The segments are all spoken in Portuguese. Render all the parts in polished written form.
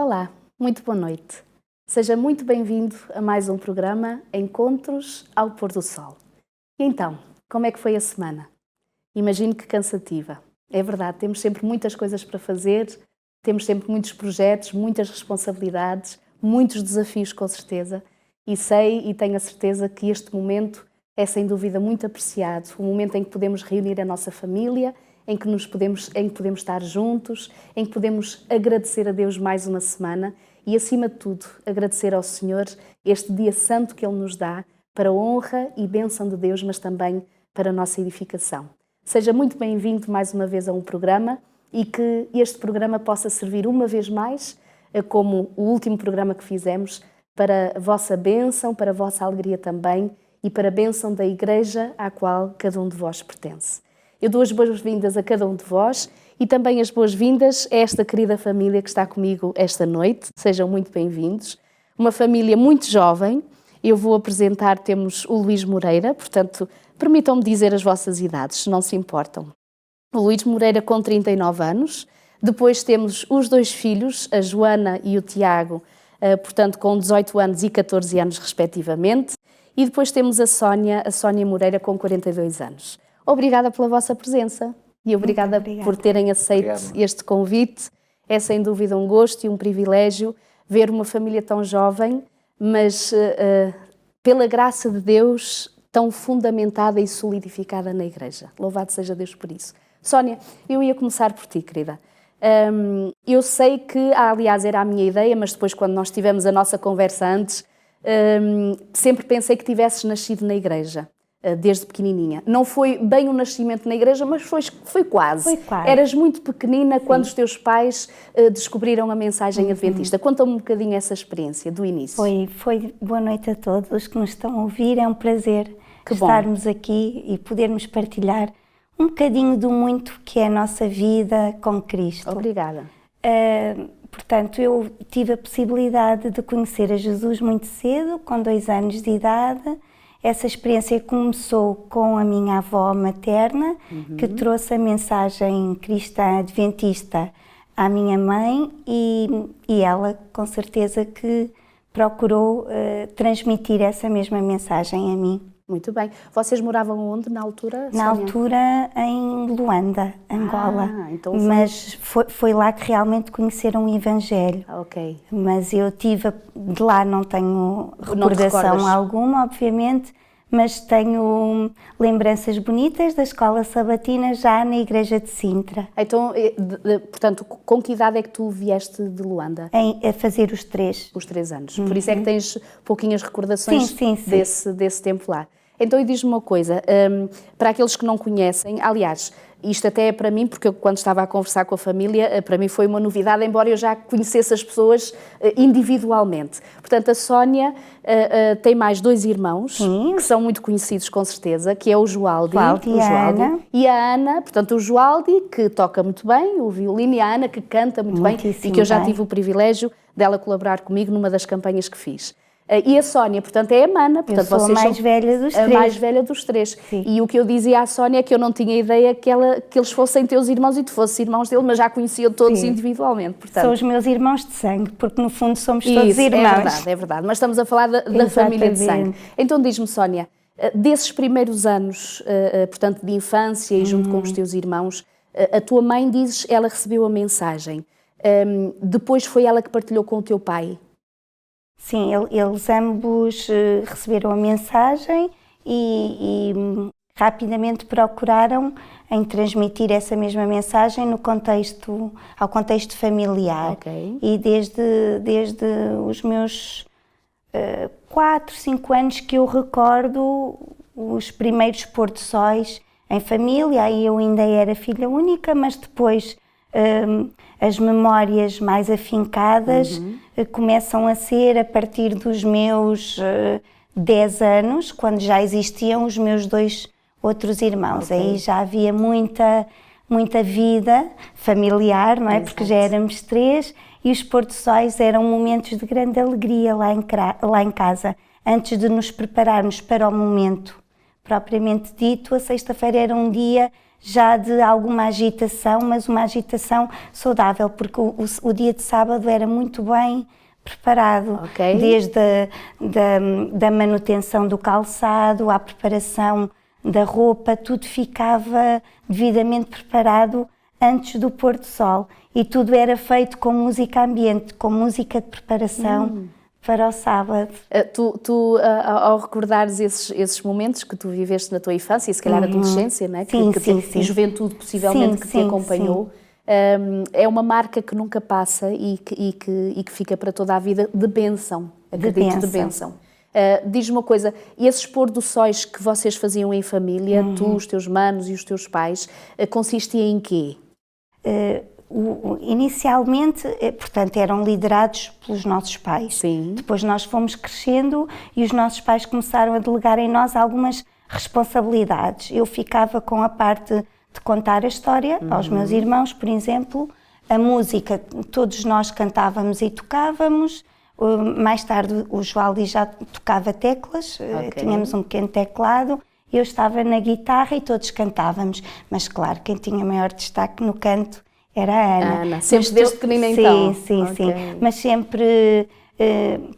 Olá, muito boa noite. Seja muito bem-vindo a mais um programa Encontros ao Pôr do Sol. E então, como é que foi a semana? Imagino que cansativa. É verdade, temos sempre muitas coisas para fazer, temos sempre muitos projetos, muitas responsabilidades, muitos desafios com certeza. E sei e tenho a certeza que este momento é sem dúvida muito apreciado, o momento em que podemos reunir a nossa família, em que podemos estar juntos, em que podemos agradecer a Deus mais uma semana e, acima de tudo, agradecer ao Senhor este dia santo que Ele nos dá para a honra e bênção de Deus, mas também para a nossa edificação. Seja muito bem-vindo mais uma vez a um programa e que este programa possa servir uma vez mais, como o último programa que fizemos, para a vossa bênção, para a vossa alegria também e para a bênção da Igreja à qual cada um de vós pertence. Eu dou as boas-vindas a cada um de vós e também as boas-vindas a esta querida família que está comigo esta noite. Sejam muito bem-vindos. Uma família muito jovem. Eu vou apresentar, temos o Luís Moreira, portanto, permitam-me dizer as vossas idades, se não se importam. O Luís Moreira com 39 anos. Depois temos os dois filhos, a Joana e o Tiago, portanto, com 18 anos e 14 anos, respectivamente. E depois temos a Sónia Moreira, com 42 anos. Obrigada pela vossa presença e obrigada por terem aceito este convite. É sem dúvida um gosto e um privilégio ver uma família tão jovem, mas pela graça de Deus tão fundamentada e solidificada na Igreja. Louvado seja Deus por isso. Sónia, eu ia começar por ti, querida. Eu sei que, aliás, era a minha ideia, mas depois quando nós tivemos a nossa conversa antes, sempre pensei que tivesses nascido na Igreja. Desde pequenininha. Não foi bem o nascimento na igreja, mas foi quase. Foi quase. Eras muito pequenina quando os teus pais descobriram a mensagem adventista. Conta-me um bocadinho essa experiência do início. Foi. Boa noite a todos os que nos estão a ouvir. É um prazer estarmos aqui e podermos partilhar um bocadinho do muito que é a nossa vida com Cristo. Obrigada. Portanto, eu tive a possibilidade de conhecer a Jesus muito cedo, com 2 anos de idade. Essa experiência começou com a minha avó materna, que trouxe a mensagem cristã adventista à minha mãe e ela, com certeza, que procurou transmitir essa mesma mensagem a mim. Muito bem. Vocês moravam onde na altura, Na Sónia? altura em Luanda, Angola. Então mas foi lá que realmente conheceram o Evangelho. Ok. Mas eu tive, de lá não tenho recordação alguma, obviamente, mas tenho lembranças bonitas da escola sabatina já na igreja de Sintra. Então, portanto, com que idade é que tu vieste de Luanda? A fazer os 3. Os 3 anos. Por isso é que tens pouquinhas recordações sim. Desse tempo lá. Então, e diz-me uma coisa, para aqueles que não conhecem, aliás, isto até é para mim, porque eu, quando estava a conversar com a família, para mim foi uma novidade, embora eu já conhecesse as pessoas individualmente. Portanto, a Sónia tem mais 2 irmãos, que são muito conhecidos com certeza, que é o Joaldi e a Ana, portanto o Joaldi, que toca muito bem o violino, e a Ana, que canta muito bem, e que eu já tive o privilégio dela colaborar comigo numa das campanhas que fiz. E a Sónia, portanto, é a Mana. Portanto, eu sou a mais velha dos 3. A mais velha dos 3. Sim. E o que eu dizia à Sónia é que eu não tinha ideia que eles fossem teus irmãos e tu fosses irmãos dele, mas já conhecia todos individualmente. Portanto, são os meus irmãos de sangue, porque no fundo somos todos irmãos. É verdade. Mas estamos a falar da família de sangue. Então diz-me, Sónia, desses primeiros anos, portanto, de infância e junto com os teus irmãos, a tua mãe, dizes, ela recebeu a mensagem. Depois foi ela que partilhou com o teu pai? Sim, eles ambos receberam a mensagem e rapidamente procuraram em transmitir essa mesma mensagem ao contexto familiar. Okay. E desde os meus 4, 5 anos que eu recordo os primeiros pôr do sóis em família, aí eu ainda era filha única, mas depois as memórias mais afincadas começam a ser a partir dos meus 10 anos, quando já existiam os meus 2 outros irmãos. Okay. Aí já havia muita vida familiar, não é? Exato. Porque já éramos 3 e os pôr do sóis eram momentos de grande alegria lá em casa. Antes de nos prepararmos para o momento propriamente dito, a sexta-feira era um dia já de alguma agitação, mas uma agitação saudável, porque o dia de sábado era muito bem preparado, desde da manutenção do calçado, à preparação da roupa, tudo ficava devidamente preparado antes do pôr do sol, e tudo era feito com música ambiente, com música de preparação para o sábado. Ao recordares esses momentos que tu viveste na tua infância e se calhar adolescência, não é? Sim. E juventude possivelmente que te acompanhou, é uma marca que nunca passa e que fica para toda a vida de bênção, acredito, de bênção. Diz-me uma coisa, esses pôr do sóis que vocês faziam em família, tu, os teus manos e os teus pais, consistia em quê? Inicialmente, portanto, eram liderados pelos nossos pais. Sim. Depois nós fomos crescendo e os nossos pais começaram a delegar em nós algumas responsabilidades. Eu ficava com a parte de contar a história aos meus irmãos, por exemplo. A música, todos nós cantávamos e tocávamos. Mais tarde o Joali já tocava teclas, tínhamos um pequeno teclado. Eu estava na guitarra e todos cantávamos, mas claro, quem tinha maior destaque no canto era a Ana. Sempre desde pequenina então? Sim. Mas sempre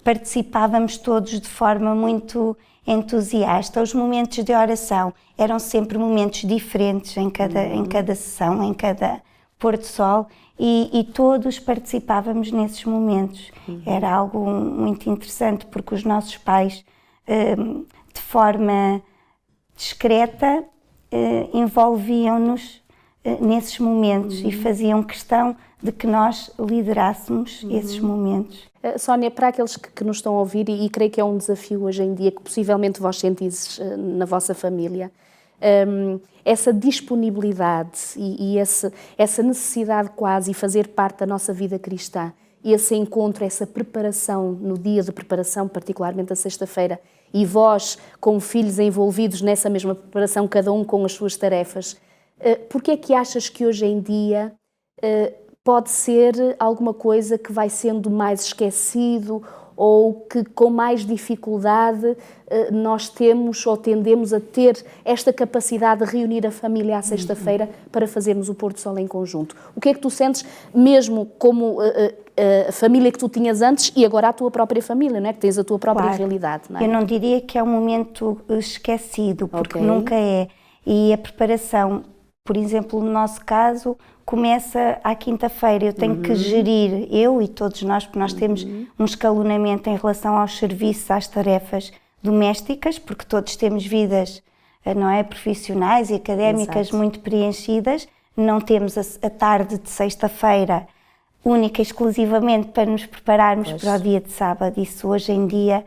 participávamos todos de forma muito entusiasta. Os momentos de oração eram sempre momentos diferentes em cada sessão, em cada pôr do sol, e todos participávamos nesses momentos. Era algo muito interessante, porque os nossos pais, de forma discreta, envolviam-nos nesses momentos e faziam questão de que nós liderássemos esses momentos. Sónia, para aqueles que nos estão a ouvir, e creio que é um desafio hoje em dia que possivelmente vós sentis na vossa família, essa disponibilidade e essa necessidade quase de fazer parte da nossa vida cristã, e esse encontro, essa preparação no dia de preparação, particularmente a sexta-feira, e vós como filhos envolvidos nessa mesma preparação, cada um com as suas tarefas, porque é que achas que hoje em dia pode ser alguma coisa que vai sendo mais esquecido ou que com mais dificuldade nós temos ou tendemos a ter esta capacidade de reunir a família à sexta-feira para fazermos o pôr do sol em conjunto? O que é que tu sentes, mesmo como a família que tu tinhas antes e agora a tua própria família, não é? Que tens a tua própria realidade, não é? Eu não diria que é um momento esquecido, porque nunca é. E a preparação, por exemplo, no nosso caso, começa à quinta-feira. Eu tenho que gerir, eu e todos nós, porque nós temos um escalonamento em relação aos serviços, às tarefas domésticas, porque todos temos vidas, não é, profissionais e académicas muito preenchidas. Não temos a tarde de sexta-feira única e exclusivamente para nos prepararmos para o dia de sábado. Isso hoje em dia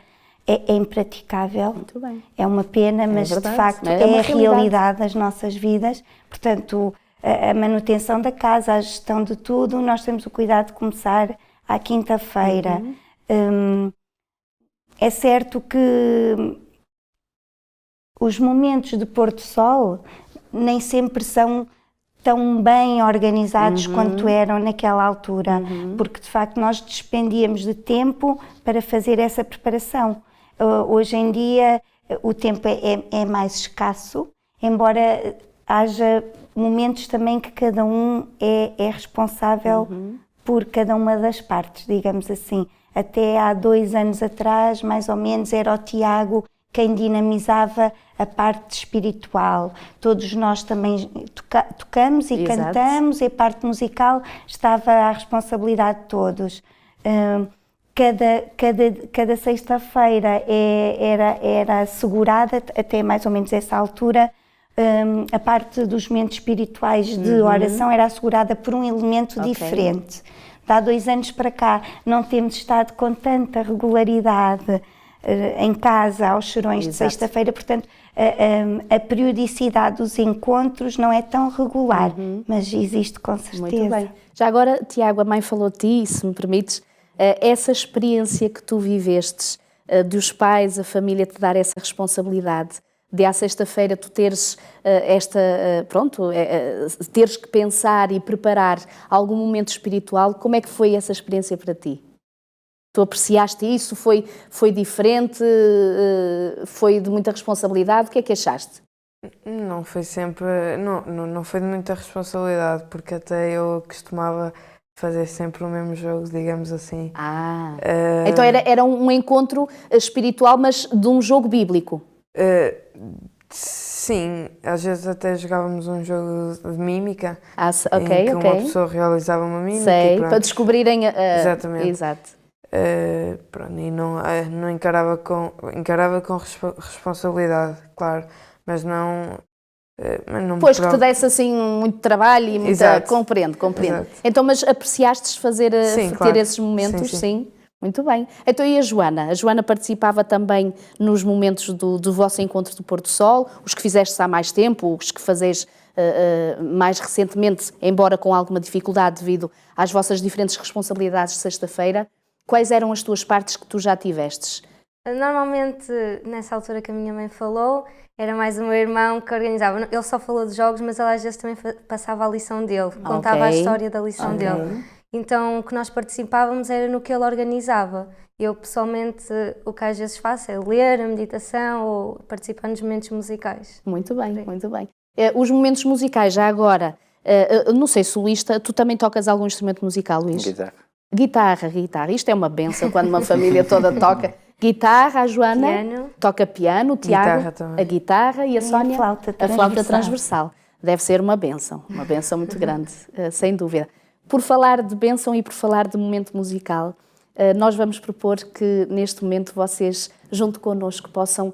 é impraticável. Muito bem. É uma pena, mas verdade, de facto é a realidade das nossas vidas. Portanto, a manutenção da casa, a gestão de tudo, nós temos o cuidado de começar à quinta-feira. É certo que os momentos de pôr do sol nem sempre são tão bem organizados quanto eram naquela altura, porque de facto nós despendíamos de tempo para fazer essa preparação. Hoje em dia o tempo é mais escasso, embora haja momentos também que cada um é responsável por cada uma das partes, digamos assim. Até há 2 anos atrás, mais ou menos, era o Tiago quem dinamizava a parte espiritual. Todos nós também tocamos e cantamos, e a parte musical estava à responsabilidade de todos. Cada sexta-feira era assegurada, até mais ou menos essa altura, a parte dos momentos espirituais de oração era assegurada por um elemento diferente. De há 2 anos para cá não temos estado com tanta regularidade em casa aos serões de sexta-feira, portanto a periodicidade dos encontros não é tão regular, mas existe com certeza. Muito bem. Já agora, Tiago, a mãe falou de ti, se me permites, essa experiência que tu vivestes, dos pais, a família te dar essa responsabilidade, de à sexta-feira tu teres teres que pensar e preparar algum momento espiritual, como é que foi essa experiência para ti? Tu apreciaste isso? Foi diferente? Foi de muita responsabilidade? O que é que achaste? Não foi sempre, não foi de muita responsabilidade, porque até eu costumava fazer sempre o mesmo jogo, digamos assim. Então era um encontro espiritual, mas de um jogo bíblico. Sim, às vezes até jogávamos um jogo de mímica, Ok, em que uma pessoa realizava uma mímica e pronto. para descobrirem... Exatamente. Exato. Pronto, e não encarava com responsabilidade, claro, mas não me Pois, que te desse assim muito trabalho e muita... Exato. Compreendo. Exato. Então, mas apreciastes Sim, ter claro. esses momentos? Sim. Muito bem. Então, e a Joana? A Joana participava também nos momentos do vosso encontro do Pôr do Sol, os que fizestes há mais tempo, os que fazes mais recentemente, embora com alguma dificuldade devido às vossas diferentes responsabilidades de sexta-feira. Quais eram as tuas partes que tu já tivestes? Normalmente, nessa altura que a minha mãe falou, era mais o meu irmão que organizava. Ele só falou de jogos, mas ela às vezes também passava a lição dele, contava a história da lição dele. Então, o que nós participávamos era no que ele organizava. Eu, pessoalmente, o que às vezes faço é ler, a meditação ou participar nos momentos musicais. Muito bem. Os momentos musicais, já agora, não sei, solista, tu também tocas algum instrumento musical, Luís? Guitarra. Isto é uma benção quando uma família toda toca. Guitarra, a Joana toca piano, o Tiago a guitarra e a Sónia a flauta transversal. Deve ser uma benção muito grande, sem dúvida. Por falar de bênção e por falar de momento musical, nós vamos propor que neste momento vocês, junto connosco, possam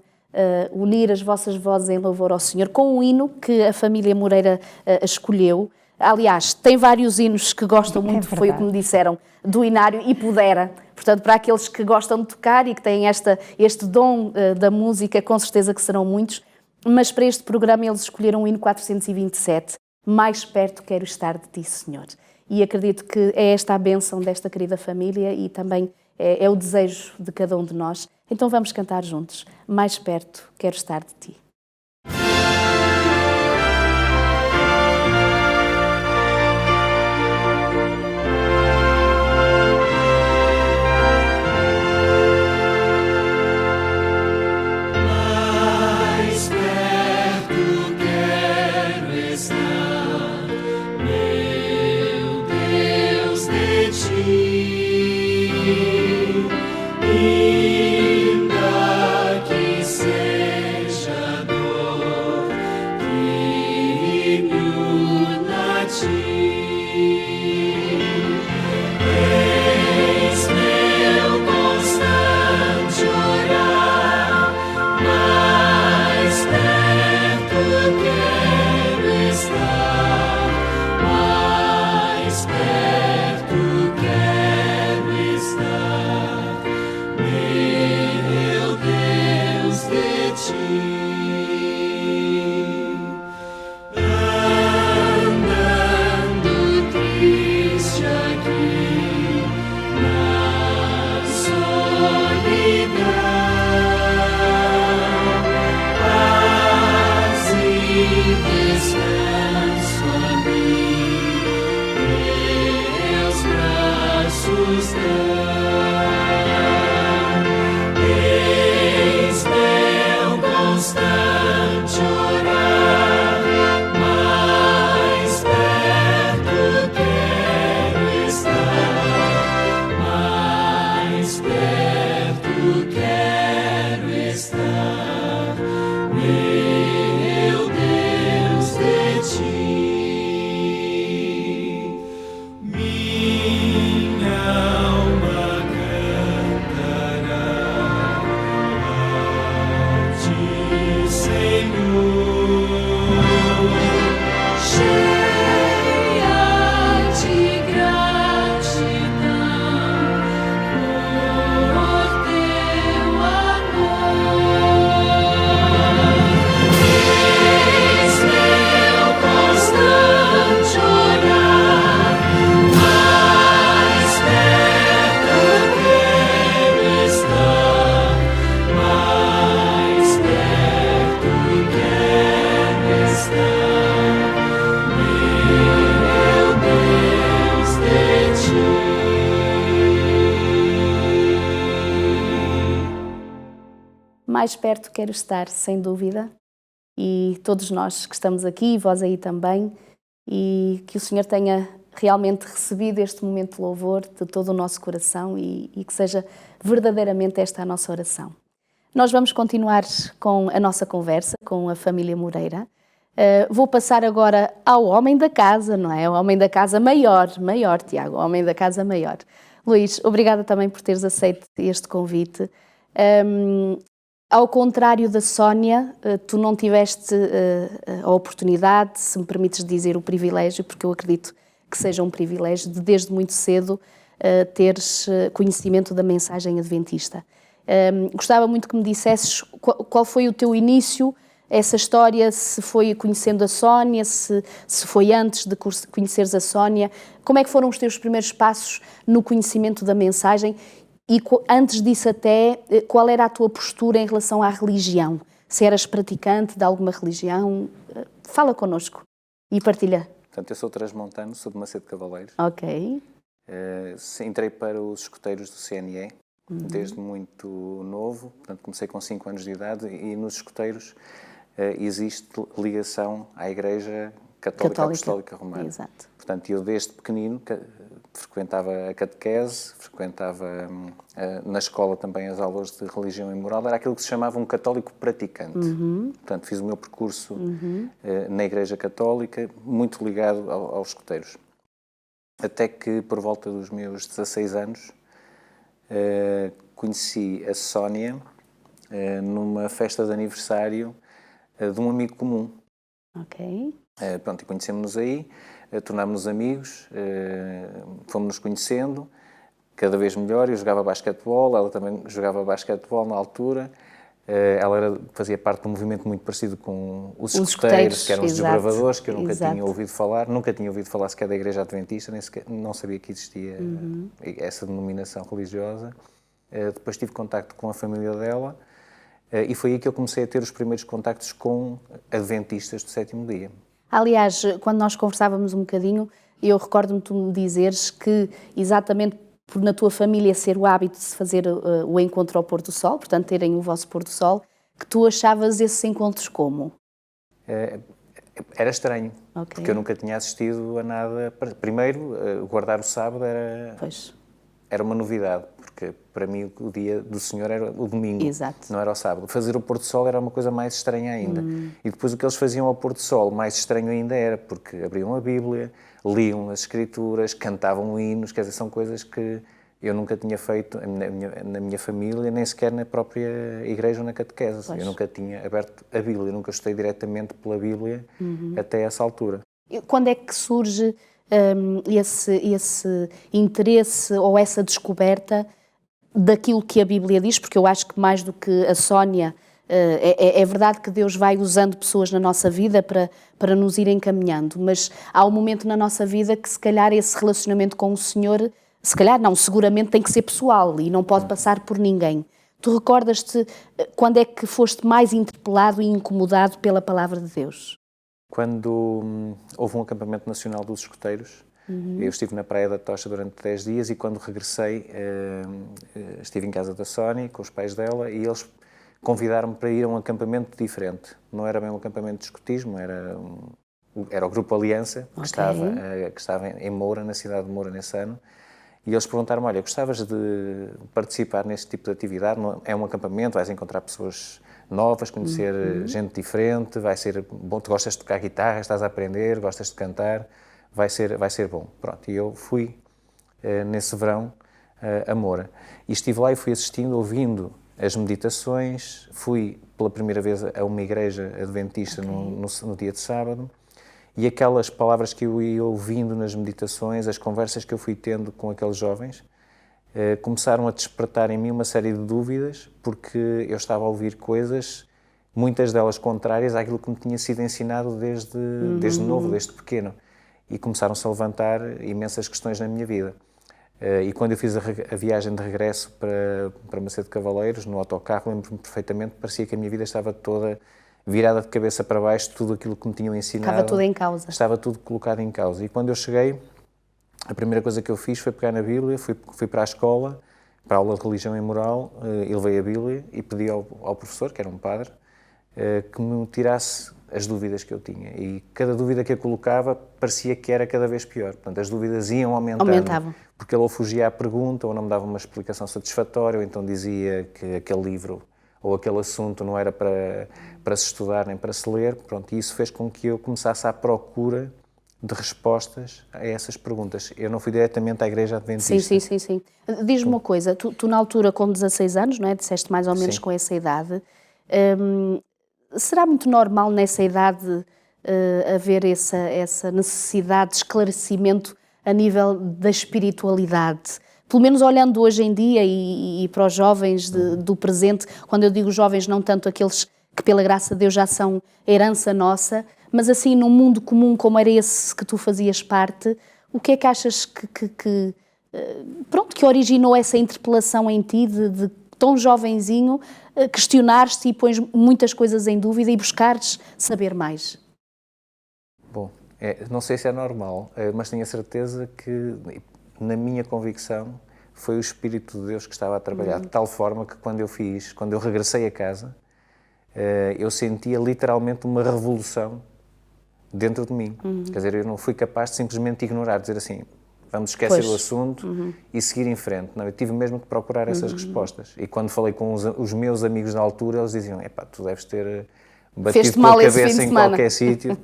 unir as vossas vozes em louvor ao Senhor com um hino que a família Moreira escolheu. Aliás, tem vários hinos que gostam muito, foi o que me disseram, do Inário e Pudera. Portanto, para aqueles que gostam de tocar e que têm este dom da música, com certeza que serão muitos. Mas para este programa eles escolheram o hino 427, Mais Perto Quero Estar de Ti, Senhor. E acredito que é esta a bênção desta querida família e também é o desejo de cada um de nós. Então vamos cantar juntos. Mais perto quero estar de Ti. Mais perto quero estar, sem dúvida, e todos nós que estamos aqui, vós aí também, e que o Senhor tenha realmente recebido este momento de louvor de todo o nosso coração e que seja verdadeiramente esta a nossa oração. Nós vamos continuar com a nossa conversa com a família Moreira. Vou passar agora ao homem da casa, não é? O homem da casa maior, Tiago, o homem da casa maior. Luís, obrigada também por teres aceito este convite. Ao contrário da Sónia, tu não tiveste a oportunidade, se me permites dizer o privilégio, porque eu acredito que seja um privilégio, de desde muito cedo teres conhecimento da mensagem adventista. Gostava muito que me dissesses qual foi o teu início, essa história, se foi conhecendo a Sónia, se foi antes de conheceres a Sónia, como é que foram os teus primeiros passos no conhecimento da mensagem e antes disso até, qual era a tua postura em relação à religião? Se eras praticante de alguma religião? Fala connosco e partilha. Portanto, eu sou transmontano, sou de Macedo de Cavaleiros. Ok. Entrei para os escoteiros do CNE desde muito novo, portanto comecei com 5 anos de idade e nos escoteiros existe ligação à Igreja Católica Apostólica Romana. Exato. Portanto, eu desde pequenino frequentava a catequese, frequentava na escola também as aulas de religião e moral, era aquilo que se chamava um católico praticante. Portanto, fiz o meu percurso na Igreja Católica, muito ligado aos escoteiros. Até que, por volta dos meus 16 anos, conheci a Sónia numa festa de aniversário de um amigo comum. Ok. Pronto, e conhecemos-nos aí, tornámos-nos amigos, fomos-nos conhecendo, cada vez melhor. Eu jogava basquetebol, ela também jogava basquetebol na altura. Ela fazia parte de um movimento muito parecido com os escoteiros, que eram os desbravadores, que eu nunca tinha ouvido falar. Nunca tinha ouvido falar sequer da Igreja Adventista, nem sequer, não sabia que existia essa denominação religiosa. Depois tive contacto com a família dela e foi aí que eu comecei a ter os primeiros contactos com adventistas do sétimo dia. Aliás, quando nós conversávamos um bocadinho, eu recordo-me tu me dizeres que exatamente por na tua família ser o hábito de se fazer o encontro ao pôr do sol, portanto terem o vosso pôr do sol, que tu achavas esses encontros como? Era estranho, porque eu nunca tinha assistido a nada. Primeiro, guardar o sábado era uma novidade, porque para mim o dia do Senhor era o domingo, não era o sábado. Fazer o pôr do sol era uma coisa mais estranha ainda. E depois o que eles faziam ao pôr do sol, mais estranho ainda era, porque abriam a Bíblia, liam as Escrituras, cantavam hinos, quer dizer, são coisas que eu nunca tinha feito na minha família, nem sequer na própria igreja ou na catequese. Eu nunca tinha aberto a Bíblia, nunca estudei diretamente pela Bíblia até essa altura. Quando é que surge esse interesse ou essa descoberta daquilo que a Bíblia diz? Porque eu acho que mais do que a Sónia, é verdade que Deus vai usando pessoas na nossa vida para nos ir encaminhando, mas há um momento na nossa vida que se calhar esse relacionamento com o Senhor, se calhar não, seguramente tem que ser pessoal e não pode passar por ninguém. Tu recordas-te quando é que foste mais interpelado e incomodado pela palavra de Deus? Quando houve um acampamento nacional dos escoteiros, eu estive na Praia da Tocha durante 10 dias e quando regressei estive em casa da Sónia com os pais dela e eles convidaram-me para ir a um acampamento diferente. Não era bem um acampamento de escotismo, era o Grupo Aliança, que estava em Moura, na cidade de Moura, nesse ano. E eles perguntaram-me, olha, gostavas de participar neste tipo de atividade? É um acampamento, vais encontrar pessoas novas, conhecer gente diferente, vai ser bom, tu gostas de tocar guitarra, estás a aprender, gostas de cantar, vai ser bom. Pronto, e eu fui nesse verão a Moura. E estive lá e fui assistindo, ouvindo as meditações, fui pela primeira vez a uma igreja adventista no dia de sábado, e aquelas palavras que eu ia ouvindo nas meditações, as conversas que eu fui tendo com aqueles jovens, começaram a despertar em mim uma série de dúvidas, porque eu estava a ouvir coisas, muitas delas contrárias àquilo que me tinha sido ensinado desde novo, desde pequeno. E começaram-se a levantar imensas questões na minha vida. E quando eu fiz a viagem de regresso para Macedo de Cavaleiros, no autocarro, lembro-me perfeitamente, parecia que a minha vida estava toda virada de cabeça para baixo, tudo aquilo que me tinham ensinado. Estava tudo em causa. Estava tudo colocado em causa. E quando eu cheguei, a primeira coisa que eu fiz foi pegar na Bíblia, fui para a escola, para a aula de religião e moral, e levei a Bíblia e pedi ao professor, que era um padre, que me tirasse as dúvidas que eu tinha. E cada dúvida que eu colocava parecia que era cada vez pior. Portanto, as dúvidas iam aumentando. Aumentavam. Porque ele ou fugia à pergunta, ou não me dava uma explicação satisfatória, ou então dizia que aquele livro ou aquele assunto não era para se estudar nem para se ler. Pronto, e isso fez com que eu começasse à procura de respostas a essas perguntas. Eu não fui diretamente à Igreja Adventista. Sim. Diz-me uma coisa, tu na altura com 16 anos, não é? Disseste mais ou menos com essa idade, será muito normal nessa idade haver essa necessidade de esclarecimento a nível da espiritualidade? Pelo menos olhando hoje em dia e para os jovens do presente, quando eu digo jovens, não tanto aqueles que pela graça de Deus já são herança nossa, mas assim num mundo comum como era esse que tu fazias parte, o que é que achas que originou essa interpelação em ti de tão jovenzinho questionares-te e pões muitas coisas em dúvida e buscares saber mais? Bom, não sei se é normal, mas tenho a certeza que, na minha convicção, foi o Espírito de Deus que estava a trabalhar, de tal forma que quando eu regressei a casa, eu sentia literalmente uma revolução dentro de mim. Quer dizer, eu não fui capaz de simplesmente ignorar, dizer assim, vamos esquecer o assunto e seguir em frente. Não, eu tive mesmo que procurar essas respostas. E quando falei com os meus amigos na altura, eles diziam, tu deves ter batido com a cabeça em qualquer sítio.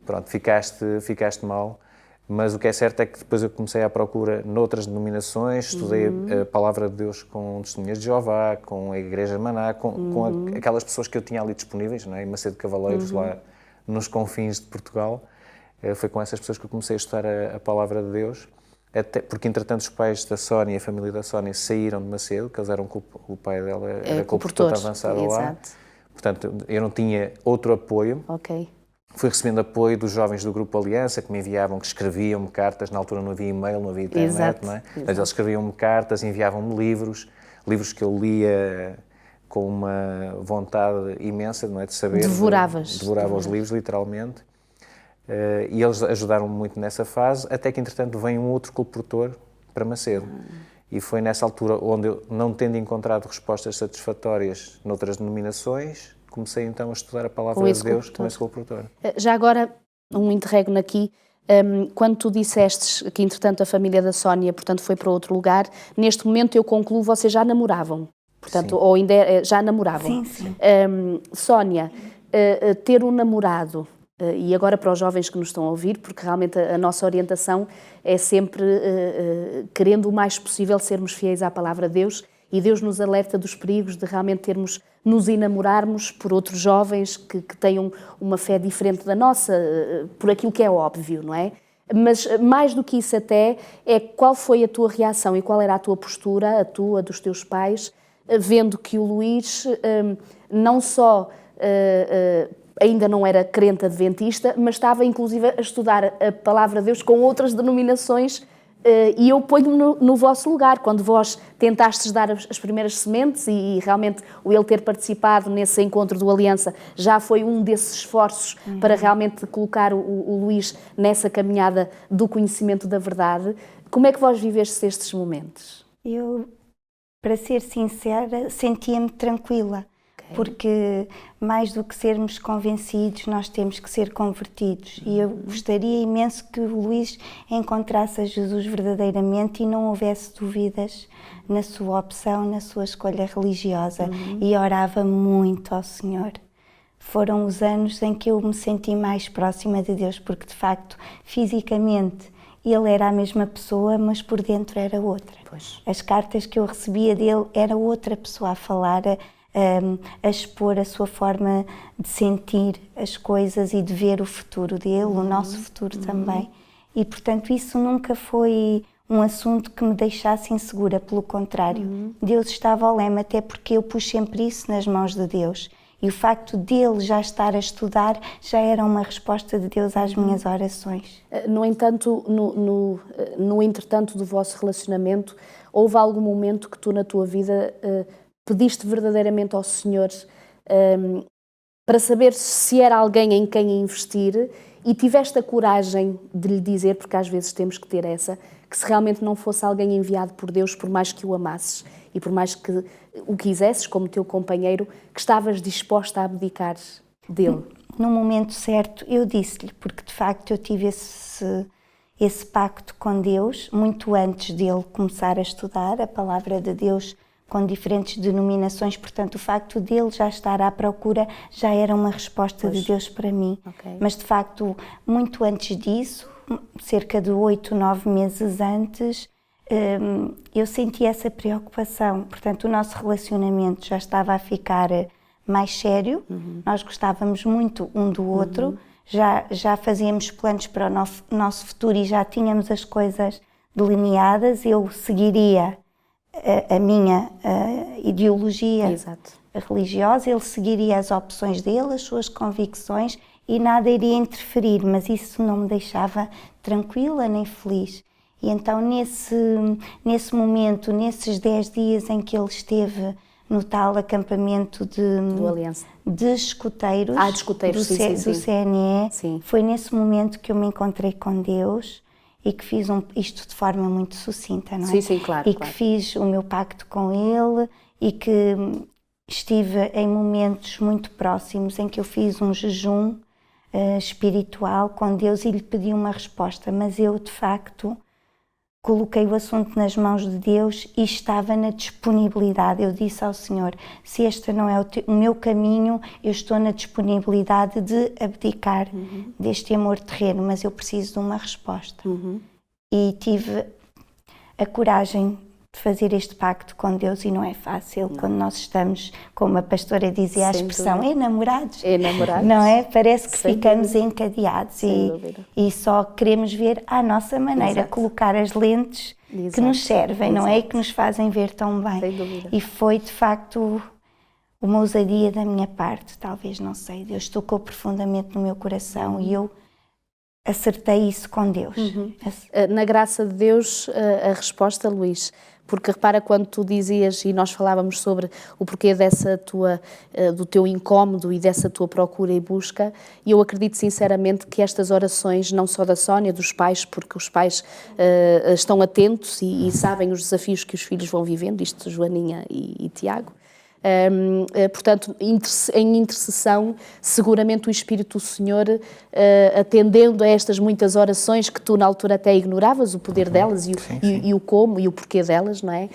Pronto, ficaste mal. Mas o que é certo é que depois eu comecei à procura noutras denominações, estudei a Palavra de Deus com Testemunhas de Jeová, com a Igreja Maná, com aquelas pessoas que eu tinha ali disponíveis, não é? Em Macedo Cavaleiros, lá nos confins de Portugal. Foi com essas pessoas que eu comecei a estudar a Palavra de Deus, até porque entretanto os pais da Sónia, a família da Sónia, saíram de Macedo, que eles eram, o pai dela era colportor avançado lá. Portanto, eu não tinha outro apoio. Ok. Fui recebendo apoio dos jovens do Grupo Aliança, que me enviavam, que escreviam-me cartas. Na altura não havia e-mail, não havia internet, não é? Mas eles escreviam-me cartas, enviavam-me livros que eu lia com uma vontade imensa, não é, de saber. Devorava os livros, literalmente. E eles ajudaram-me muito nessa fase, até que, entretanto, vem um outro colportor para Macedo. E foi nessa altura onde eu, não tendo encontrado respostas satisfatórias noutras denominações, comecei então a estudar a Palavra de Deus com esse colportor. Já agora, um interregno aqui, quando tu dissestes que entretanto a família da Sónia, portanto, foi para outro lugar, neste momento eu concluo, vocês já namoravam, portanto, sim. Ou ainda já namoravam. Sim. Sónia, ter um namorado, e agora para os jovens que nos estão a ouvir, porque realmente a nossa orientação é sempre querendo o mais possível sermos fiéis à Palavra de Deus, e Deus nos alerta dos perigos de realmente nos enamorarmos por outros jovens que tenham uma fé diferente da nossa, por aquilo que é óbvio, não é? Mas mais do que isso até, é qual foi a tua reação e qual era a tua postura, a tua, dos teus pais, vendo que o Luís não só ainda não era crente adventista, mas estava inclusive a estudar a Palavra de Deus com outras denominações. E eu ponho-me no vosso lugar, quando vós tentastes dar as primeiras sementes e realmente o ele ter participado nesse encontro do Aliança já foi um desses esforços para realmente colocar o Luís nessa caminhada do conhecimento da verdade. Como é que vós viveste estes momentos? Eu, para ser sincera, sentia-me tranquila. Porque mais do que sermos convencidos, nós temos que ser convertidos. E eu gostaria imenso que o Luís encontrasse a Jesus verdadeiramente e não houvesse dúvidas na sua opção, na sua escolha religiosa. E orava muito ao Senhor. Foram os anos em que eu me senti mais próxima de Deus, porque de facto, fisicamente, ele era a mesma pessoa, mas por dentro era outra. Pois. As cartas que eu recebia dele, era outra pessoa a falar, a expor a sua forma de sentir as coisas e de ver o futuro dele, o nosso futuro também. E, portanto, isso nunca foi um assunto que me deixasse insegura, pelo contrário. Deus estava ao leme, até porque eu pus sempre isso nas mãos de Deus. E o facto dele já estar a estudar já era uma resposta de Deus às minhas orações. No entanto, no entretanto do vosso relacionamento, houve algum momento que tu na tua vida pediste verdadeiramente ao Senhor para saber se era alguém em quem investir e tiveste a coragem de lhe dizer, porque às vezes temos que ter essa, que se realmente não fosse alguém enviado por Deus, por mais que o amasses e por mais que o quisesses como teu companheiro, que estavas disposta a abdicar dele? No momento certo eu disse-lhe, porque de facto eu tive esse pacto com Deus muito antes dele começar a estudar a palavra de Deus com diferentes denominações, portanto o facto dele já estar à procura já era uma resposta de Deus para mim. Okay. Mas de facto, muito antes disso, cerca de 8, 9 meses antes, eu senti essa preocupação. Portanto, o nosso relacionamento já estava a ficar mais sério, nós gostávamos muito um do outro, já fazíamos planos para o nosso futuro e já tínhamos as coisas delineadas. Eu seguiria a minha ideologia religiosa, ele seguiria as opções dele, as suas convicções, e nada iria interferir, mas isso não me deixava tranquila nem feliz. E então nesse momento, nesses 10 dias em que ele esteve no tal acampamento de escuteiros, do CNE, sim. Foi nesse momento que eu me encontrei com Deus e que fiz isto de forma muito sucinta, não é? Sim, claro. Que fiz o meu pacto com ele e que estive em momentos muito próximos em que eu fiz um jejum espiritual com Deus e lhe pedi uma resposta, mas eu de facto coloquei o assunto nas mãos de Deus e estava na disponibilidade. Eu disse ao Senhor, se este não é o meu caminho, eu estou na disponibilidade de abdicar deste amor terreno, mas eu preciso de uma resposta. E tive a coragem de fazer este pacto com Deus, e não é fácil quando nós estamos, como a pastora dizia, a expressão enamorados. Não é? Parece que ficamos encadeados e só queremos ver à nossa maneira, colocar as lentes que nos servem, não é? E que nos fazem ver tão bem. Sem dúvida. E foi de facto uma ousadia da minha parte, talvez, não sei, Deus tocou profundamente no meu coração e eu acertei isso com Deus. Na graça de Deus, a resposta, Luís, porque repara, quando tu dizias, e nós falávamos sobre o porquê do teu incómodo e dessa tua procura e busca, e eu acredito sinceramente que estas orações, não só da Sónia, dos pais, porque os pais estão atentos e sabem os desafios que os filhos vão vivendo, isto Joaninha e Tiago, portanto, em intercessão, seguramente o Espírito do Senhor, atendendo a estas muitas orações que tu na altura até ignoravas, o poder delas e o como e o porquê delas, não é?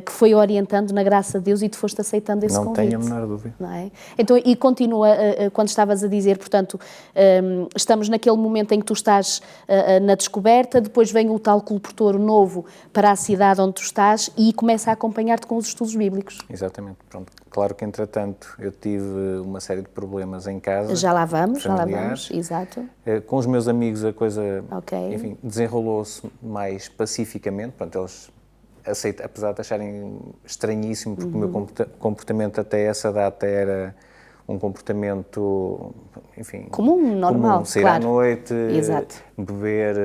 Que foi orientando na graça de Deus e tu foste aceitando esse convite. Não tenho a menor dúvida. Não é? Então, e continua, quando estavas a dizer, portanto, estamos naquele momento em que tu estás na descoberta, depois vem o tal colportor novo para a cidade onde tu estás e começa a acompanhar-te com os estudos bíblicos. Exatamente, pronto. Claro que, entretanto, eu tive uma série de problemas em casa. Já lá vamos, exato. Com os meus amigos a coisa, enfim, desenrolou-se mais pacificamente. Pronto, eles aceitam, apesar de acharem estranhíssimo, porque o meu comportamento até essa data era um comportamento, enfim... normal, sair claro. à noite, Exato. beber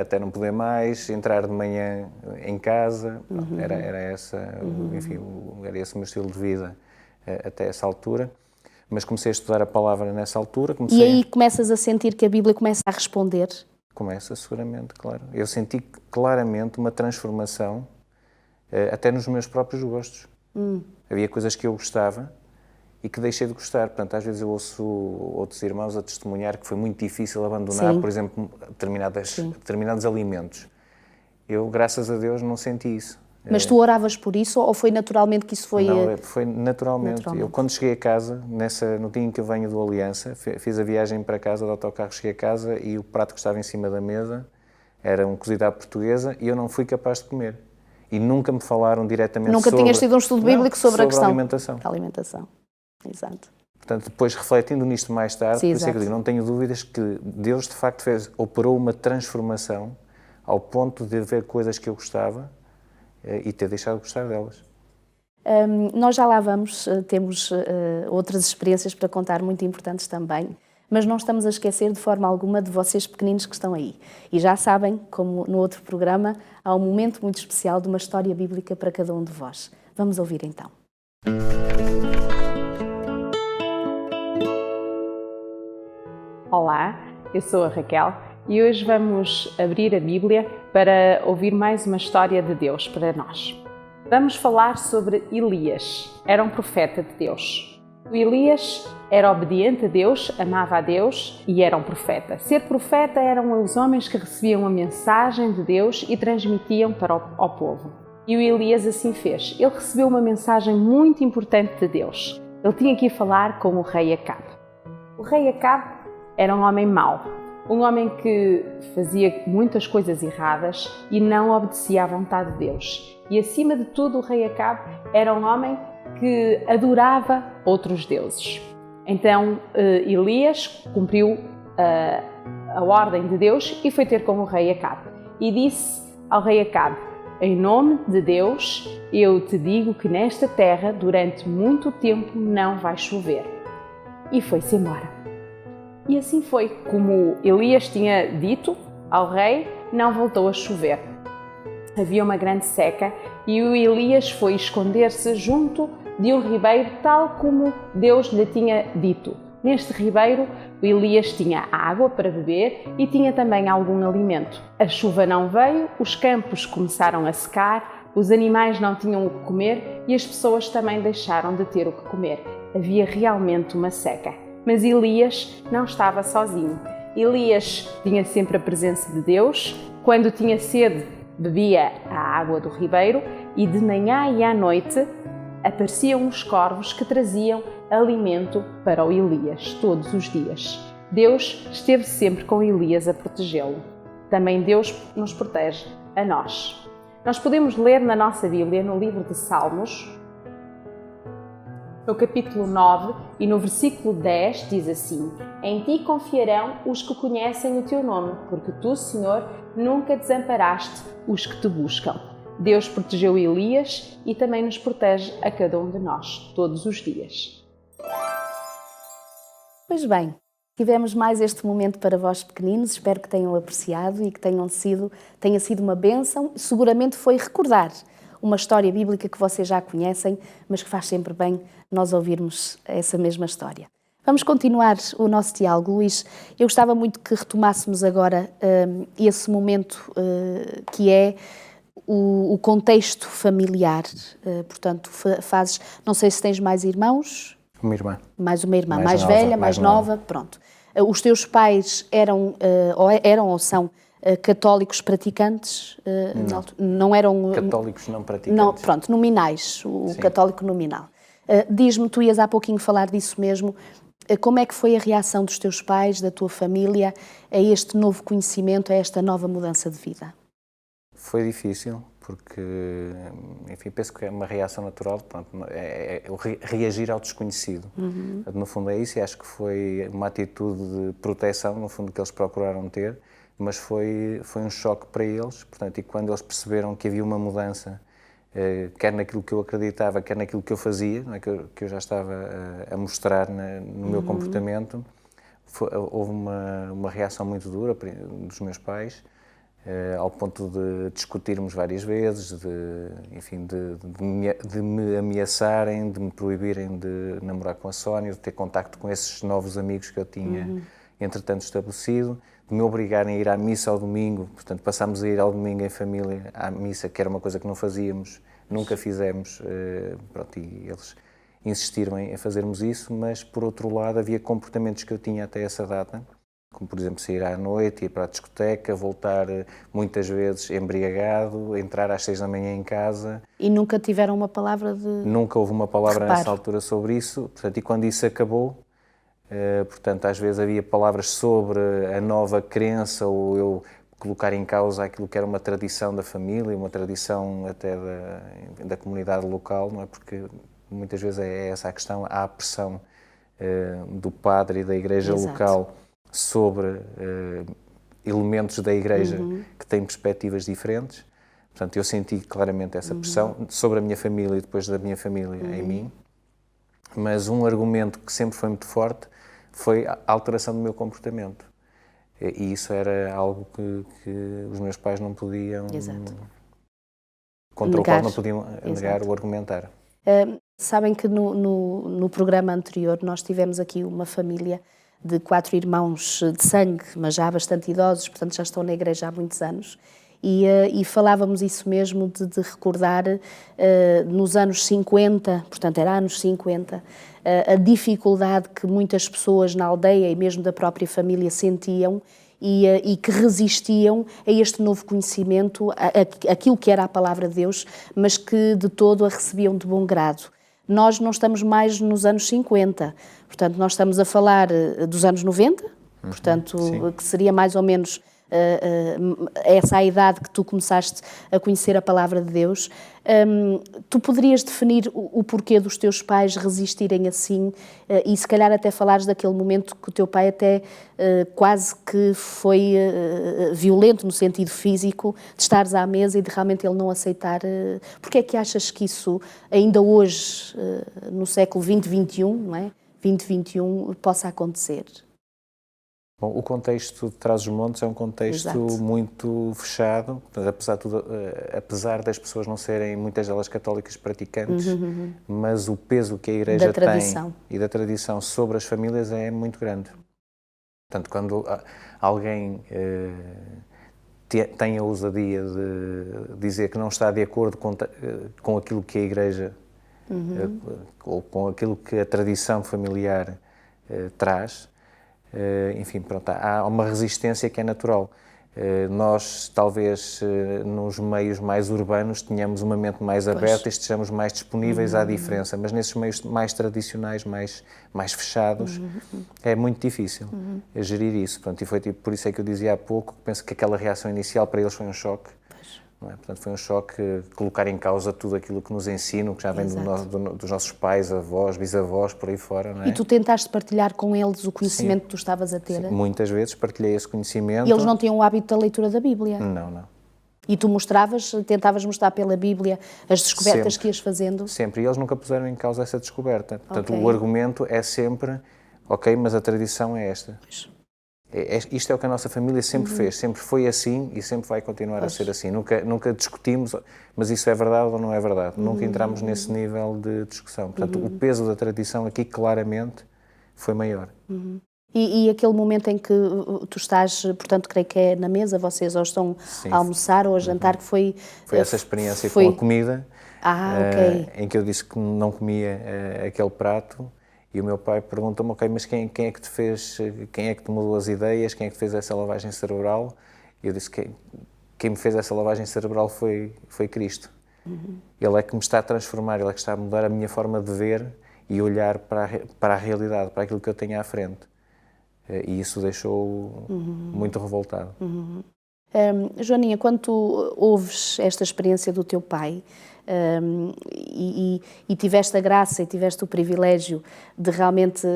até não poder mais, entrar de manhã em casa. Era essa, enfim, era esse o meu estilo de vida até essa altura. Mas comecei a estudar a palavra nessa altura. E aí começas a sentir que a Bíblia começa a responder? Começa, seguramente, claro. Eu senti claramente uma transformação até nos meus próprios gostos. Havia coisas que eu gostava e que deixei de gostar. Portanto, às vezes eu ouço outros irmãos a testemunhar que foi muito difícil abandonar, por exemplo, determinados alimentos. Eu, graças a Deus, não senti isso. Mas tu oravas por isso ou foi naturalmente que isso foi... Não, foi naturalmente. Eu, quando cheguei a casa, no dia em que eu venho do Aliança, fiz a viagem para casa, do autocarro, cheguei a casa e o prato que estava em cima da mesa era um cozido à portuguesa e eu não fui capaz de comer. E nunca me falaram diretamente Nunca tinhas tido um estudo bíblico sobre a questão da alimentação. Da alimentação, exato. Portanto, depois refletindo nisto mais tarde, por isso é que eu digo, não tenho dúvidas que Deus de facto operou uma transformação ao ponto de ver coisas que eu gostava e ter deixado de gostar delas. Nós já lá vamos, temos outras experiências para contar muito importantes também, mas não estamos a esquecer de forma alguma de vocês pequeninos que estão aí. E já sabem, como no outro programa, há um momento muito especial de uma história bíblica para cada um de vós. Vamos ouvir então. Olá, eu sou a Raquel e hoje vamos abrir a Bíblia para ouvir mais uma história de Deus para nós. Vamos falar sobre Elias, era um profeta de Deus. O Elias era obediente a Deus, amava a Deus e era um profeta. Ser profeta eram os homens que recebiam a mensagem de Deus e transmitiam para o povo. E o Elias assim fez. Ele recebeu uma mensagem muito importante de Deus. Ele tinha que ir falar com o rei Acabe. O rei Acabe era um homem mau, um homem que fazia muitas coisas erradas e não obedecia à vontade de Deus. E acima de tudo, o rei Acabe era um homem que adorava outros deuses. Então Elias cumpriu a ordem de Deus e foi ter com o rei Acabe. E disse ao rei Acabe: em nome de Deus, eu te digo que nesta terra durante muito tempo não vai chover. E foi-se embora. E assim foi. Como Elias tinha dito ao rei, não voltou a chover. Havia uma grande seca e o Elias foi esconder-se junto de um ribeiro, tal como Deus lhe tinha dito. Neste ribeiro, o Elias tinha água para beber e tinha também algum alimento. A chuva não veio, os campos começaram a secar, os animais não tinham o que comer e as pessoas também deixaram de ter o que comer. Havia realmente uma seca. Mas Elias não estava sozinho. Elias tinha sempre a presença de Deus. Quando tinha sede, bebia a água do ribeiro e de manhã e à noite apareciam os corvos que traziam alimento para o Elias todos os dias. Deus esteve sempre com Elias a protegê-lo. Também Deus nos protege a nós. Nós podemos ler na nossa Bíblia, no livro de Salmos, no capítulo 9 e no versículo 10 diz assim: em ti confiarão os que conhecem o teu nome, porque tu, Senhor, nunca desamparaste os que te buscam. Deus protegeu Elias e também nos protege a cada um de nós, todos os dias. Pois bem, tivemos mais este momento para vós pequeninos, espero que tenham apreciado e que tenha sido uma bênção. Seguramente foi recordar uma história bíblica que vocês já conhecem, mas que faz sempre bem nós ouvirmos essa mesma história. Vamos continuar o nosso diálogo, Luís. Eu gostava muito que retomássemos agora esse momento que é o contexto familiar. Portanto, não sei se tens mais irmãos. Uma irmã. Mais uma irmã, mais velha, mais nova, pronto. Os teus pais eram ou são católicos praticantes? Não eram... Católicos não praticantes. Não, pronto, nominais, o católico nominal. Diz-me, tu ias há pouquinho falar disso mesmo, como é que foi a reação dos teus pais, da tua família, a este novo conhecimento, a esta nova mudança de vida? Foi difícil, porque, enfim, penso que é uma reação natural, pronto, é reagir ao desconhecido. No fundo é isso, e acho que foi uma atitude de proteção, no fundo, que eles procuraram ter, mas foi um choque para eles, portanto, e quando eles perceberam que havia uma mudança, quer naquilo que eu acreditava, quer naquilo que eu fazia, não é, que eu já estava a mostrar no meu comportamento, houve uma reação muito dura dos meus pais, ao ponto de discutirmos várias vezes, de me ameaçarem, de me proibirem de namorar com a Sónia, de ter contacto com esses novos amigos que eu tinha entretanto estabelecido, de me obrigarem a ir à missa ao domingo. Portanto, passámos a ir ao domingo em família à missa, que era uma coisa que não fazíamos, nunca fizemos, pronto, e eles insistiram em fazermos isso, mas por outro lado havia comportamentos que eu tinha até essa data, como por exemplo sair à noite, ir para a discoteca, voltar muitas vezes embriagado, entrar às 6 da manhã em casa. E nunca tiveram uma palavra de... Nunca houve uma palavra nessa altura sobre isso, portanto, e quando isso acabou, portanto, às vezes havia palavras sobre a nova crença ou eu colocar em causa aquilo que era uma tradição da família, uma tradição até da comunidade local, não é? Porque muitas vezes é essa a questão, há a pressão do padre e da igreja local sobre elementos da igreja que têm perspectivas diferentes. Portanto, eu senti claramente essa pressão sobre a minha família e depois da minha família em mim. Mas um argumento que sempre foi muito forte foi a alteração do meu comportamento. E isso era algo que os meus pais não podiam... contra o qual não podiam negar ou argumentar. Sabem que no programa anterior nós tivemos aqui uma família de 4 irmãos de sangue, mas já bastante idosos, portanto já estão na igreja há muitos anos. E falávamos isso mesmo de recordar nos anos 50, portanto era anos 50, a dificuldade que muitas pessoas na aldeia e mesmo da própria família sentiam e que resistiam a este novo conhecimento, aquilo que era a palavra de Deus, mas que de todo a recebiam de bom grado. Nós não estamos mais nos anos 50, portanto nós estamos a falar dos anos 90, portanto sim. que seria mais ou menos essa a idade que tu começaste a conhecer a palavra de Deus. Tu poderias definir o porquê dos teus pais resistirem assim e se calhar até falares daquele momento que o teu pai até quase que foi violento no sentido físico, de estares à mesa e de realmente ele não aceitar. Porquê é que achas que isso ainda hoje, no século XX, XXI, não é? 2021, possa acontecer? Bom, o contexto de Trás-os-Montes é um contexto Exato. muito fechado, apesar de tudo, apesar das pessoas não serem, muitas delas católicas praticantes, mas o peso que a Igreja tem e da tradição sobre as famílias é muito grande. Portanto, quando alguém tem a ousadia de dizer que não está de acordo com aquilo que a Igreja ou com aquilo que a tradição familiar traz, enfim, pronto, há uma resistência que é natural. Nós, talvez, nos meios mais urbanos, tenhamos uma mente mais aberta e estejamos mais disponíveis à diferença, mas nesses meios mais tradicionais, mais fechados, é muito difícil gerir isso. Pronto, e foi tipo, por isso é que eu dizia há pouco, que penso que aquela reação inicial para eles foi um choque. Não é? Portanto, foi um choque colocar em causa tudo aquilo que nos ensinam, que já vem dos nossos pais, avós, bisavós, por aí fora. Não é? E tu tentaste partilhar com eles o conhecimento que tu estavas a ter? Sim, muitas vezes partilhei esse conhecimento. E eles não tinham o hábito da leitura da Bíblia? Não. E tu tentavas mostrar pela Bíblia as descobertas que ias fazendo? Sempre. E eles nunca puseram em causa essa descoberta. Portanto, o argumento é sempre, ok, mas a tradição é esta. Isto é o que a nossa família sempre fez, sempre foi assim e sempre vai continuar a ser assim. Nunca discutimos, mas isso é verdade ou não é verdade. Nunca entramos nesse nível de discussão. Portanto, o peso da tradição aqui claramente foi maior. E aquele momento em que tu estás, portanto, creio que é na mesa, vocês ou estão a almoçar ou a jantar, que foi... Foi essa experiência com a comida, ok. em que eu disse que não comia aquele prato. E o meu pai pergunta-me, ok, mas quem é que te fez, quem é que te mudou as ideias, quem é que te fez essa lavagem cerebral? E eu disse que quem me fez essa lavagem cerebral foi Cristo. Ele é que me está a transformar, ele é que está a mudar a minha forma de ver e olhar para a realidade, para aquilo que eu tenho à frente. E isso deixou muito revoltado. Joaninha, quando tu ouves esta experiência do teu pai, e tiveste a graça e tiveste o privilégio de realmente,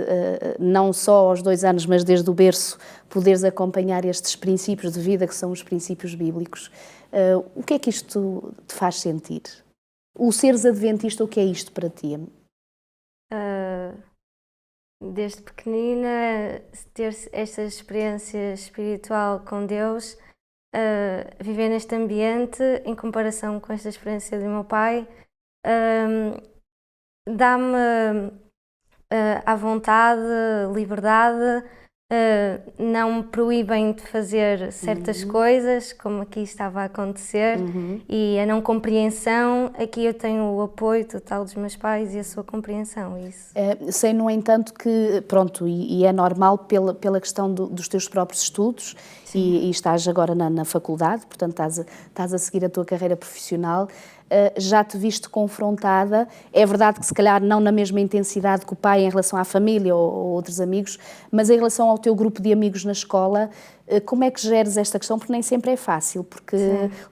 não só aos 2 anos, mas desde o berço, poderes acompanhar estes princípios de vida que são os princípios bíblicos, o que é que isto te faz sentir? O seres adventista, o que é isto para ti? Desde pequenina, ter esta experiência espiritual com Deus, viver neste ambiente, em comparação com esta experiência do meu pai, dá-me à vontade, liberdade, não me proíbem de fazer certas coisas, como aqui estava a acontecer, e a não compreensão, aqui eu tenho o apoio total dos meus pais e a sua compreensão. Isso. Sei, no entanto, que, pronto, e é normal pela questão dos teus próprios estudos, e estás agora na faculdade, portanto estás a seguir a tua carreira profissional, já te viste confrontada, é verdade que se calhar não na mesma intensidade que o pai em relação à família ou outros amigos, mas em relação ao teu grupo de amigos na escola, como é que geres esta questão? Porque nem sempre é fácil, porque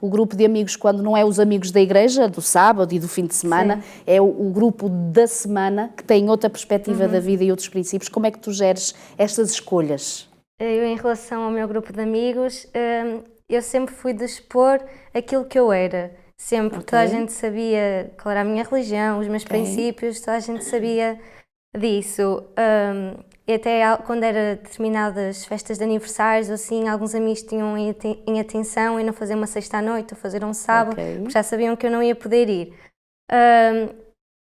o grupo de amigos, quando não é os amigos da igreja, do sábado e do fim de semana, é o grupo da semana, que tem outra perspectiva da vida e outros princípios. Como é que tu geres estas escolhas? Eu, em relação ao meu grupo de amigos, eu sempre fui de expor aquilo que eu era. Sempre, toda a gente sabia qual era a minha religião, os meus princípios, toda a gente sabia disso. E até quando era determinadas festas de aniversários, assim, alguns amigos tinham em atenção em não fazer uma sexta à noite ou fazer um sábado, porque já sabiam que eu não ia poder ir.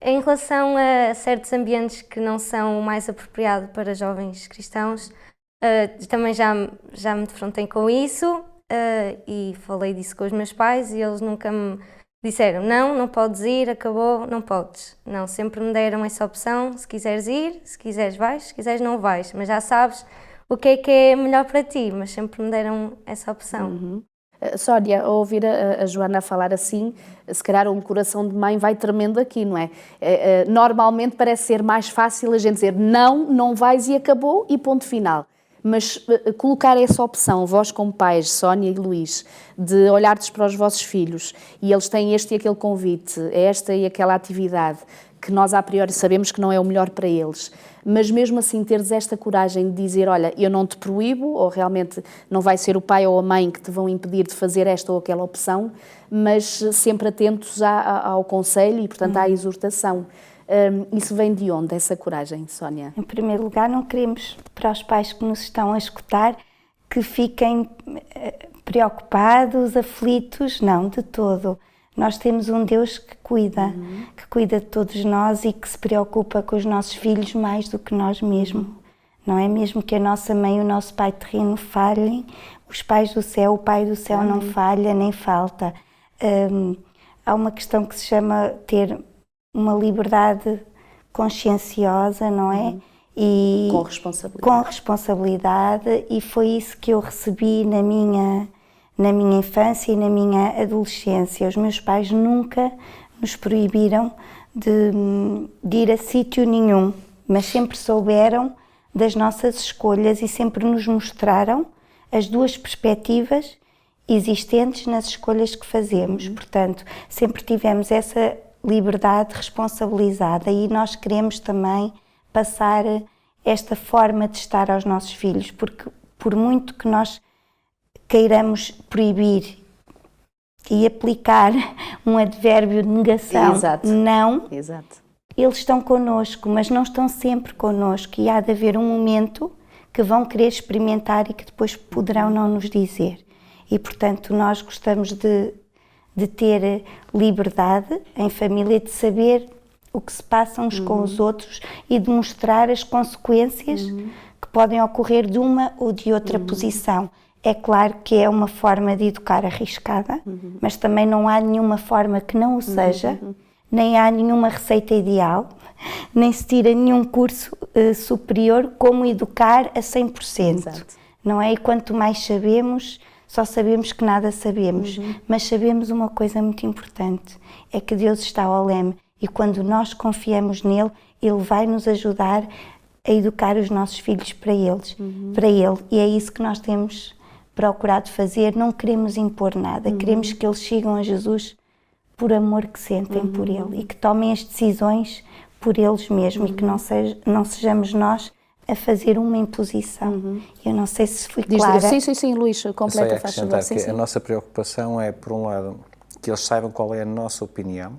Em relação a certos ambientes que não são o mais apropriado para jovens cristãos, também já me defrontei com isso e falei disso com os meus pais e eles nunca me disseram não podes ir, acabou, não podes. Não, sempre me deram essa opção, se quiseres ir, se quiseres vais, se quiseres não vais, mas já sabes o que é melhor para ti, mas sempre me deram essa opção. Sónia, ao ouvir a Joana falar assim, se calhar um coração de mãe vai tremendo aqui, não é? Normalmente parece ser mais fácil a gente dizer não vais e acabou e ponto final. Mas colocar essa opção, vós como pais, Sónia e Luís, de olhardes para os vossos filhos e eles têm este e aquele convite, esta e aquela atividade, que nós a priori sabemos que não é o melhor para eles, mas mesmo assim teres esta coragem de dizer, olha, eu não te proíbo, ou realmente não vai ser o pai ou a mãe que te vão impedir de fazer esta ou aquela opção, mas sempre atentos ao conselho e, portanto, à exortação. Isso vem de onde, essa coragem, Sónia? Em primeiro lugar, não queremos, para os pais que nos estão a escutar, que fiquem preocupados, aflitos, não, de todo. Nós temos um Deus que cuida de todos nós e que se preocupa com os nossos filhos mais do que nós mesmos. Não é mesmo que a nossa mãe e o nosso pai terreno falhem, os pais do céu, o pai do céu não falha nem falta. Há uma questão que se chama ter uma liberdade conscienciosa, não é? E com responsabilidade, e foi isso que eu recebi na minha infância e na minha adolescência. Os meus pais nunca nos proibiram de ir a sítio nenhum, mas sempre souberam das nossas escolhas e sempre nos mostraram as duas perspectivas existentes nas escolhas que fazemos. Portanto, sempre tivemos essa liberdade responsabilizada e nós queremos também passar esta forma de estar aos nossos filhos, porque por muito que nós queiramos proibir e aplicar um advérbio de negação, não, eles estão connosco, mas não estão sempre connosco e há de haver um momento que vão querer experimentar e que depois poderão não nos dizer. E, portanto, nós gostamos de ter liberdade em família, de saber o que se passa uns com os outros e de mostrar as consequências que podem ocorrer de uma ou de outra posição. É claro que é uma forma de educar arriscada, mas também não há nenhuma forma que não o seja, nem há nenhuma receita ideal, nem se tira nenhum curso superior como educar a 100%. Não é? E quanto mais sabemos, só sabemos que nada sabemos, mas sabemos uma coisa muito importante, é que Deus está ao leme e quando nós confiamos nele, ele vai nos ajudar a educar os nossos filhos para ele. E é isso que nós temos procurado fazer, não queremos impor nada, queremos que eles sigam a Jesus por amor que sentem por ele e que tomem as decisões por eles mesmos e que não sejamos nós a fazer uma imposição. Eu não sei se fui clara. Sim, Luís, completa, faz favor. A nossa preocupação é, por um lado, que eles saibam qual é a nossa opinião,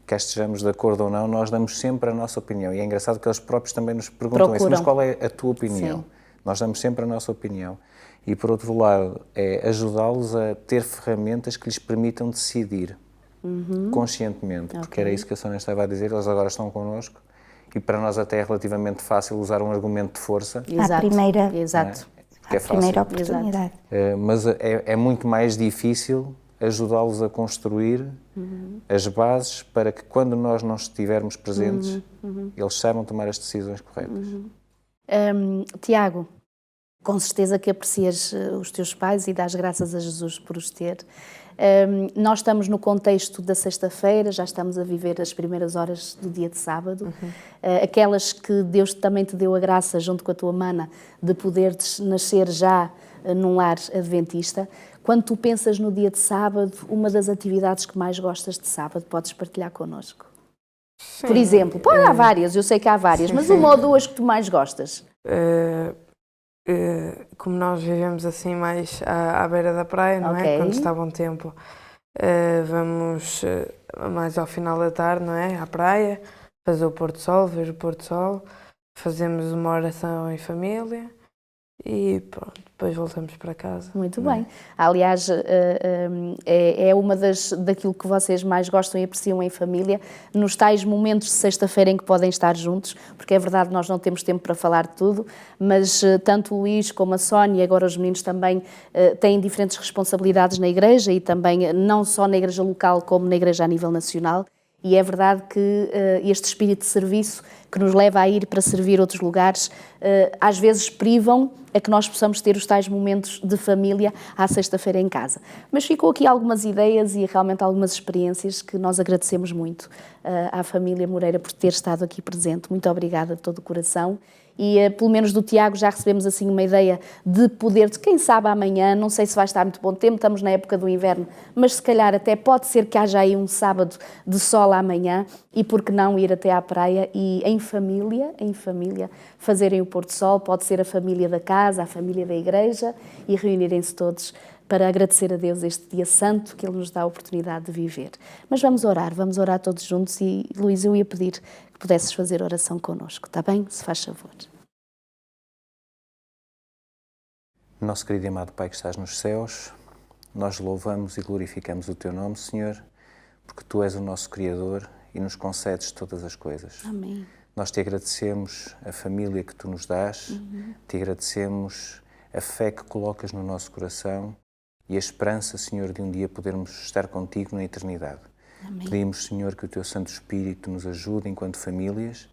quer estejamos de acordo ou não, nós damos sempre a nossa opinião. E é engraçado que eles próprios também nos perguntam isso, mas qual é a tua opinião? Sim. Nós damos sempre a nossa opinião. E, por outro lado, é ajudá-los a ter ferramentas que lhes permitam decidir conscientemente, porque era isso que a Sónia estava a dizer, eles agora estão connosco e para nós até é relativamente fácil usar um argumento de força. À primeira, porque é fácil. Primeira oportunidade. Mas é muito mais difícil ajudá-los a construir as bases para que quando nós não estivermos presentes, eles saibam tomar as decisões corretas. Tiago, com certeza que aprecias os teus pais e dás graças a Jesus por os ter. Nós estamos no contexto da sexta-feira, já estamos a viver as primeiras horas do dia de sábado, aquelas que Deus também te deu a graça, junto com a tua mana, de poderes nascer já num lar adventista. Quando tu pensas no dia de sábado, uma das atividades que mais gostas de sábado, podes partilhar connosco? Sim. Por exemplo, há várias, eu sei que há várias, mas uma ou duas que tu mais gostas? Como nós vivemos assim mais à beira da praia, não é? Quando está bom tempo, vamos mais ao final da tarde, não é? À praia, fazer o pôr do sol, ver o pôr do sol, fazemos uma oração em família e pronto, depois voltamos para casa. Muito bem. Aliás, é uma daquilo que vocês mais gostam e apreciam em família, nos tais momentos de sexta-feira em que podem estar juntos, porque é verdade, nós não temos tempo para falar de tudo, mas tanto o Luís como a Sónia, e agora os meninos também têm diferentes responsabilidades na igreja e também não só na igreja local como na igreja a nível nacional. E é verdade que este espírito de serviço que nos leva a ir para servir outros lugares, às vezes privam a que nós possamos ter os tais momentos de família à sexta-feira em casa. Mas ficou aqui algumas ideias e realmente algumas experiências que nós agradecemos muito à família Moreira por ter estado aqui presente. Muito obrigada de todo o coração. E pelo menos do Tiago já recebemos assim uma ideia de poder, de quem sabe amanhã, não sei se vai estar muito bom tempo, estamos na época do inverno, mas se calhar até pode ser que haja aí um sábado de sol amanhã e por que não ir até à praia e em família, fazerem o pôr do sol, pode ser a família da casa, a família da igreja e reunirem-se todos para agradecer a Deus este dia santo que Ele nos dá a oportunidade de viver. Mas vamos orar todos juntos e, Luís, eu ia pedir que pudesses fazer oração connosco, está bem? Se faz favor. Nosso querido e amado Pai que estás nos céus, nós louvamos e glorificamos o Teu nome, Senhor, porque Tu és o nosso Criador e nos concedes todas as coisas. Amém. Nós Te agradecemos a família que Tu nos dás, Te agradecemos a fé que colocas no nosso coração e a esperança, Senhor, de um dia podermos estar contigo na eternidade. Amém. Pedimos, Senhor, que o Teu Santo Espírito nos ajude enquanto famílias,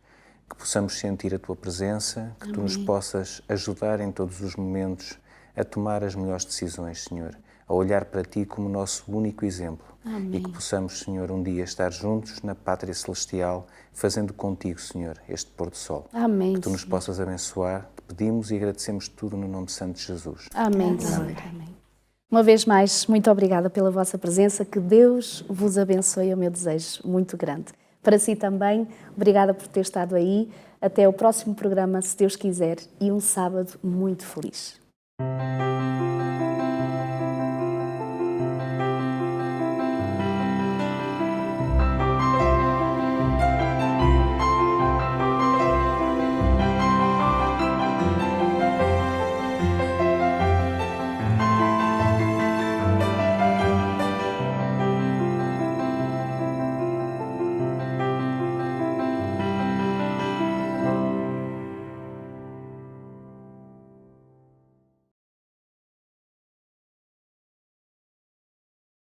que possamos sentir a Tua presença, que Tu nos possas ajudar em todos os momentos a tomar as melhores decisões, Senhor, a olhar para Ti como nosso único exemplo. Amém. E que possamos, Senhor, um dia estar juntos na Pátria Celestial, fazendo contigo, Senhor, este pôr do sol. Amém. Que Tu nos possas abençoar, te pedimos e agradecemos tudo no nome santo de Jesus. Amém, Senhor. Amém. Uma vez mais, muito obrigada pela vossa presença, que Deus vos abençoe, é o meu desejo muito grande. Para si também, obrigada por ter estado aí. Até o próximo programa, se Deus quiser, e um sábado muito feliz.